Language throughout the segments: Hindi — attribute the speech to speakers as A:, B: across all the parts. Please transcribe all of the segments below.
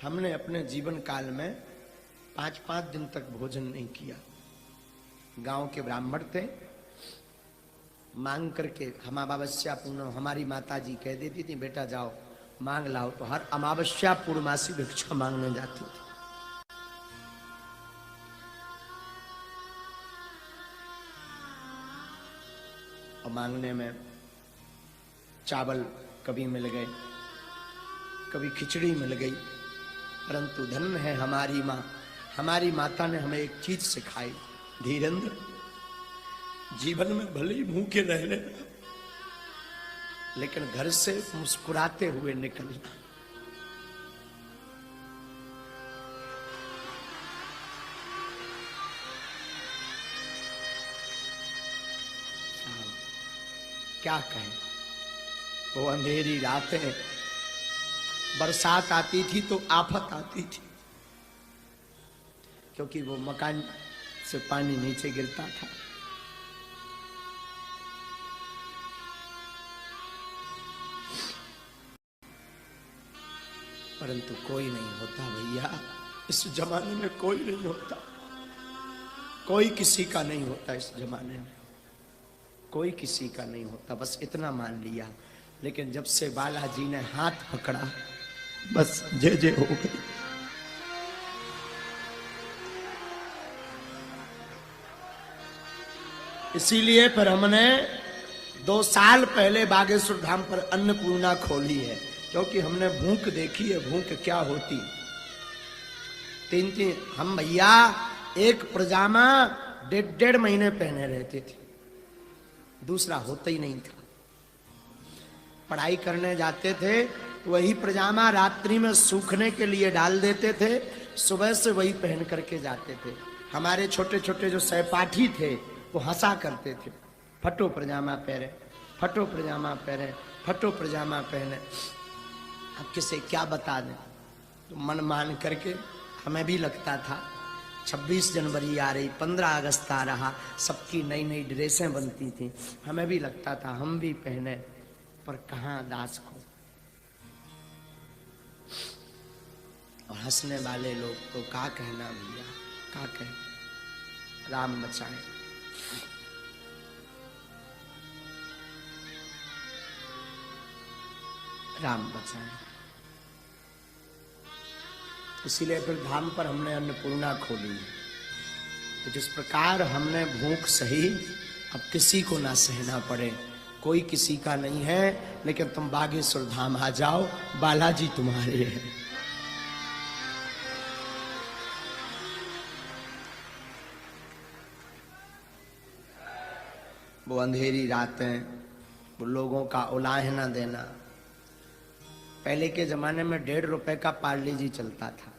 A: हमने अपने जीवन काल में 5-5 दिन तक भोजन नहीं किया। गांव के ब्राह्मण थे, मांग करके हम अमावस्या पूर्ण, हमारी माता जी कह देती थी बेटा जाओ मांग लाओ, तो हर अमावस्या पूर्णमासी भिक्षा मांगने जाती थी। और मांगने में चावल कभी मिल गए, कभी खिचड़ी मिल गई, परंतु धन्य है हमारी माँ। हमारी माता ने हमें एक चीज सिखाई, धीरेन्द्र जीवन में भले ही भूखे रह लेना, लेकिन घर से मुस्कुराते हुए निकलना। क्या कहें, वो अंधेरी रातें, बरसात आती थी तो आफत आती थी, क्योंकि वो मकान से पानी नीचे गिरता था। परंतु कोई नहीं होता भैया, इस जमाने में कोई नहीं होता, कोई किसी का नहीं होता, इस जमाने में कोई किसी का नहीं होता। बस इतना मान लिया, लेकिन जब से बालाजी ने हाथ पकड़ा बस जय जय हो गई। इसीलिए फिर हमने 2 साल पहले बागेश्वर धाम पर अन्नपूर्णा खोली है, क्योंकि हमने भूख देखी है, भूख क्या होती। 3 हम भैया एक पजामा 1.5 महीने पहने रहते थे, दूसरा होता ही नहीं था। पढ़ाई करने जाते थे तो वही पजामा रात्रि में सूखने के लिए डाल देते थे, सुबह से वही पहन करके जाते थे। हमारे छोटे छोटे जो सहपाठी थे वो हंसा करते थे, फटो पजामा पहने, फटो पजामा पहने, फटो पजामा पहने। अब किसे क्या बता दें, तो मन मान करके हमें भी लगता था 26 जनवरी आ रही, 15 अगस्त आ रहा, सबकी नई नई ड्रेसें बनती थी, हमें भी लगता था हम भी पहने, पर कहाँ दास को। और हंसने वाले लोग तो क्या कहना भैया, क्या कहें, राम बचाए। राम बचाए। इसीलिए फिर धाम पर हमने अन्नपूर्णा खोली। तो जिस प्रकार हमने भूख सही, अब किसी को ना सहना पड़े, कोई किसी का नहीं है, लेकिन तुम बागेश्वर धाम आ जाओ, बालाजी तुम्हारे हैं। वो अंधेरी रातें, वो लोगों का उलाहना देना। पहले के जमाने में 1.5 रुपए का पार्ले जी चलता था,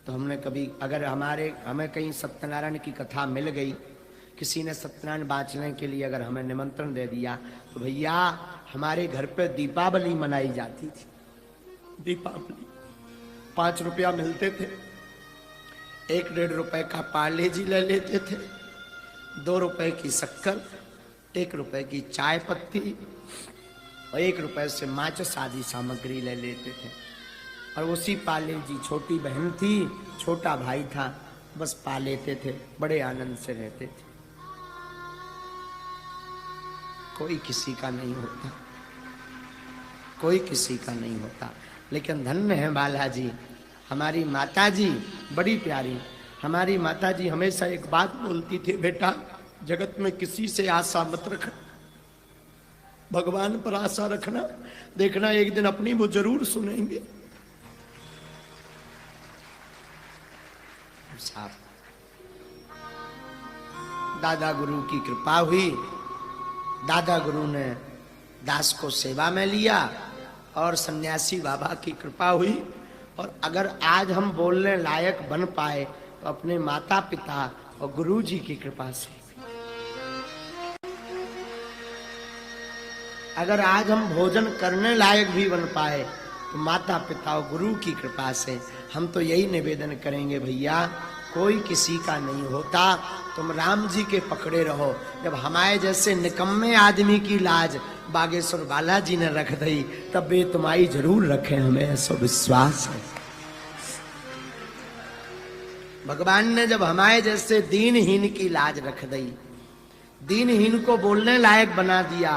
A: तो हमने कभी अगर हमें कहीं सत्यनारायण की कथा मिल गई, किसी ने सत्यनारायण बाँचने के लिए अगर हमें निमंत्रण दे दिया, तो भैया हमारे घर पे दीपावली मनाई जाती थी। दीपावली 5 रुपया मिलते थे, 1-1.5 रुपए का पार्ले जी ले लेते थे, 2 रुपए की शक्कर, 1 रुपए की चाय पत्ती और 1 रुपए से माचिस आदि सामग्री ले लेते थे। और उसी पाले जी, छोटी बहन थी, छोटा भाई था, बस पा लेते थे, बड़े आनंद से रहते थे। कोई किसी का नहीं होता, कोई किसी का नहीं होता, लेकिन धन्य है बालाजी। हमारी माता जी बड़ी प्यारी, हमारी माता जी हमेशा एक बात बोलती थी, बेटा जगत में किसी से आशा मत रखना, भगवान पर आशा रखना, देखना एक दिन अपनी वो जरूर सुनेंगे। साहब दादा गुरु की कृपा हुई, दादा गुरु ने दास को सेवा में लिया और सन्यासी बाबा की कृपा हुई। और अगर आज हम बोलने लायक बन पाए तो अपने माता पिता और गुरु जी की कृपा से। अगर आज हम भोजन करने लायक भी बन पाए तो माता पिता और गुरु की कृपा से। हम तो यही निवेदन करेंगे भैया, कोई किसी का नहीं होता, तुम राम जी के पकड़े रहो। जब हमारे जैसे निकम्मे आदमी की लाज बागेश्वर बालाजी ने रख दी, तब वे तुम्हारी जरूर रखें, हमें ऐसा विश्वास है। भगवान ने जब हमारे जैसे दीनहीन की लाज रख दी, दीनहीन को बोलने लायक बना दिया,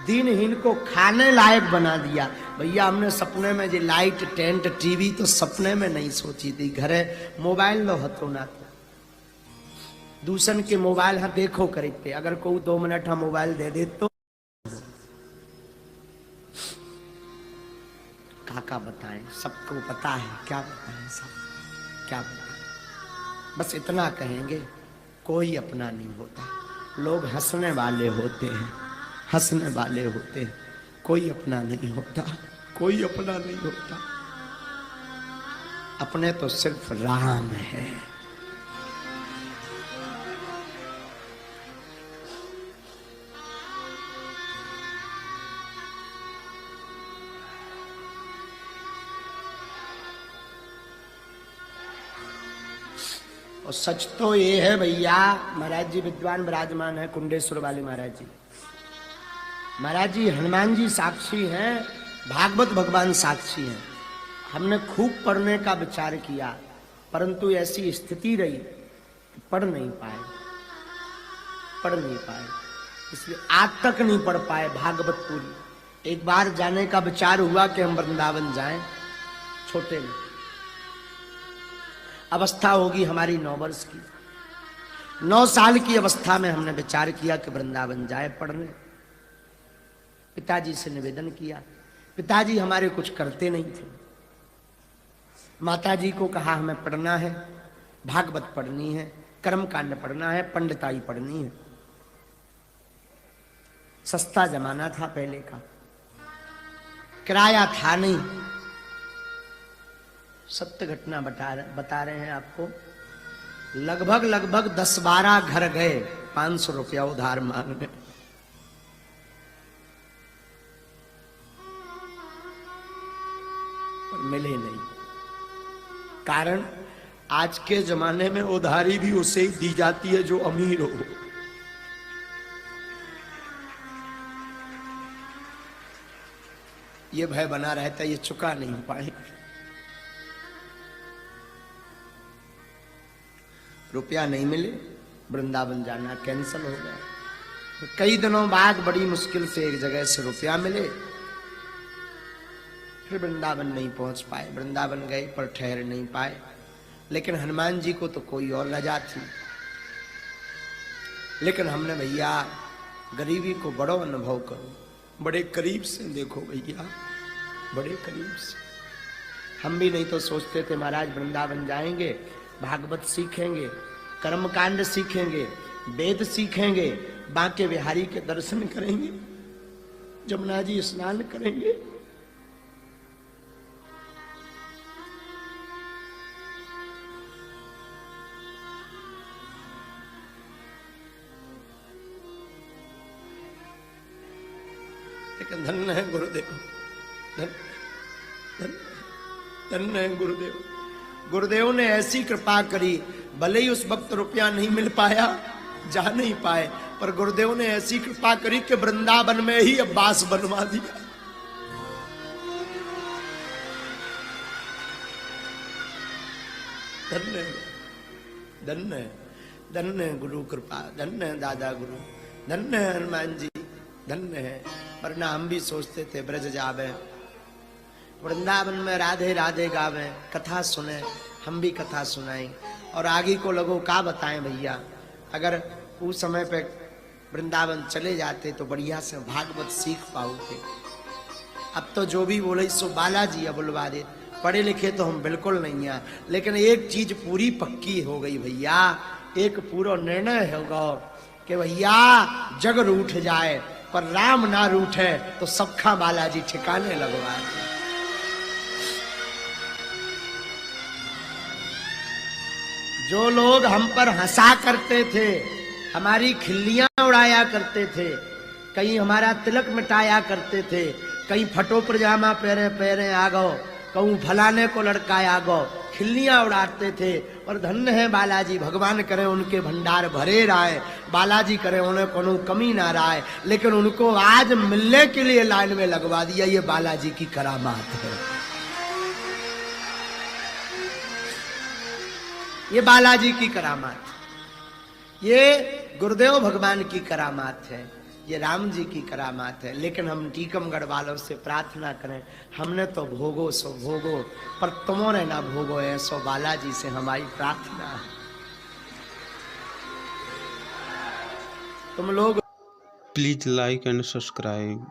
A: दीनहीन को खाने लायक बना दिया। भैया हमने सपने में जो लाइट टेंट टीवी तो सपने में नहीं सोची थी। घरे मोबाइल लो हतो ना तो दूसरन के मोबाइल हाँ देखो करीब पे, अगर कोई 2 मिनट हम मोबाइल दे दे तो काका बताएं, सबको पता है, क्या बताएं, सब क्या बताएं। बस इतना कहेंगे, कोई अपना नहीं होता, लोग हंसने वाले होते हैं, हंसने वाले होते हैं, कोई अपना नहीं होता, कोई अपना नहीं होता। अपने तो सिर्फ राम है। और सच तो ये है भैया, महाराज जी विद्वान विराजमान है कुंडेश्वर वाले महाराज जी। महाराज जी हनुमान जी साक्षी हैं, भागवत भगवान साक्षी हैं। हमने खूब पढ़ने का विचार किया, परंतु ऐसी स्थिति रही पढ़ नहीं पाए, पढ़ नहीं पाए, इसलिए आज तक नहीं पढ़ पाए भागवत पूरी। एक बार जाने का विचार हुआ कि हम वृंदावन जाएं, छोटे में अवस्था होगी हमारी 9 वर्ष की, 9 साल की अवस्था में हमने विचार किया कि वृंदावन जाए पढ़ने। पिताजी से निवेदन किया, पिताजी हमारे कुछ करते नहीं थे। माताजी को कहा हमें पढ़ना है, भागवत पढ़नी है, कर्मकांड पढ़ना है, पंडिताई पढ़नी है। सस्ता जमाना था पहले का, किराया था नहीं। सत्य घटना बता रहे हैं आपको। लगभग 10-12 घर गए 500 रुपया उधार मांगने। पर मिले नहीं। कारण आज के जमाने में उधारी भी उसे ही दी जाती है जो अमीर हो। ये भय बना रहता है ये चुका नहीं पाएंगे। रुपया नहीं मिले, वृंदावन जाना कैंसिल हो गया। कई दिनों बाद बड़ी मुश्किल से एक जगह से रुपया मिले, फिर वृंदावन नहीं पहुंच पाए। वृंदावन गए पर ठहर नहीं पाए। लेकिन हनुमान जी को तो कोई और रजा थी। लेकिन हमने भैया गरीबी को बड़ो अनुभव करो, बड़े करीब से देखो भैया, बड़े करीब से। हम भी नहीं तो सोचते थे महाराज वृंदावन जाएंगे, भागवत सीखेंगे, कर्मकांड सीखेंगे, वेद सीखेंगे, बांके बिहारी के दर्शन करेंगे, जमुना जी स्नान करेंगे। लेकिन धन्य है गुरुदेव, धन्य है गुरुदेव। गुरुदेव ने ऐसी कृपा करी, भले ही उस वक्त रुपया नहीं मिल पाया, जा नहीं पाए, पर गुरुदेव ने ऐसी कृपा करी कि वृंदावन में ही अब्बास बनवा दिया। धन्य धन्य धन्य गुरु कृपा, धन्य दादा गुरु, धन्य हनुमान जी, धन्य है। वरना हम भी सोचते थे ब्रज जावे, वृंदावन में राधे राधे गावे, कथा सुने, हम भी कथा सुनाएं और आगे को लोगों का बताएं भैया। अगर उस समय पे वृंदावन चले जाते तो बढ़िया से भागवत सीख पाओगे। अब तो जो भी बोले सो बालाजी अब बुलवा दे। पढ़े लिखे तो हम बिल्कुल नहीं है, लेकिन एक चीज पूरी पक्की हो गई भैया, एक पूरा निर्णय होगा कि भैया जग रूठ जाए पर राम ना रूठे तो सबका बालाजी ठिकाने लगवाए। जो लोग हम पर हंसा करते थे, हमारी खिल्लियां उड़ाया करते थे, कहीं हमारा तिलक मिटाया करते थे, कहीं फटो पजामा पहरे पहरे आ गो, कहूँ फलाने को लड़का आ गो, खिल्लियां उड़ाते थे। और धन्य है बालाजी, भगवान करे उनके भंडार भरे रहे, बालाजी करे उन्हें कोनो कमी ना रहे, लेकिन उनको आज मिलने के लिए लाइन में लगवा दिया। ये बालाजी की करामात है। ये बालाजी की करामात, ये गुरुदेव भगवान की करामात है, ये राम जी की करामात है। लेकिन हम टीकमगढ़ वालों से प्रार्थना करें, हमने तो भोगो सो भोगो, पर तुमों ना भोगो ऐसो बालाजी से हमारी प्रार्थना है। तुम लोग
B: प्लीज लाइक एंड सब्सक्राइब।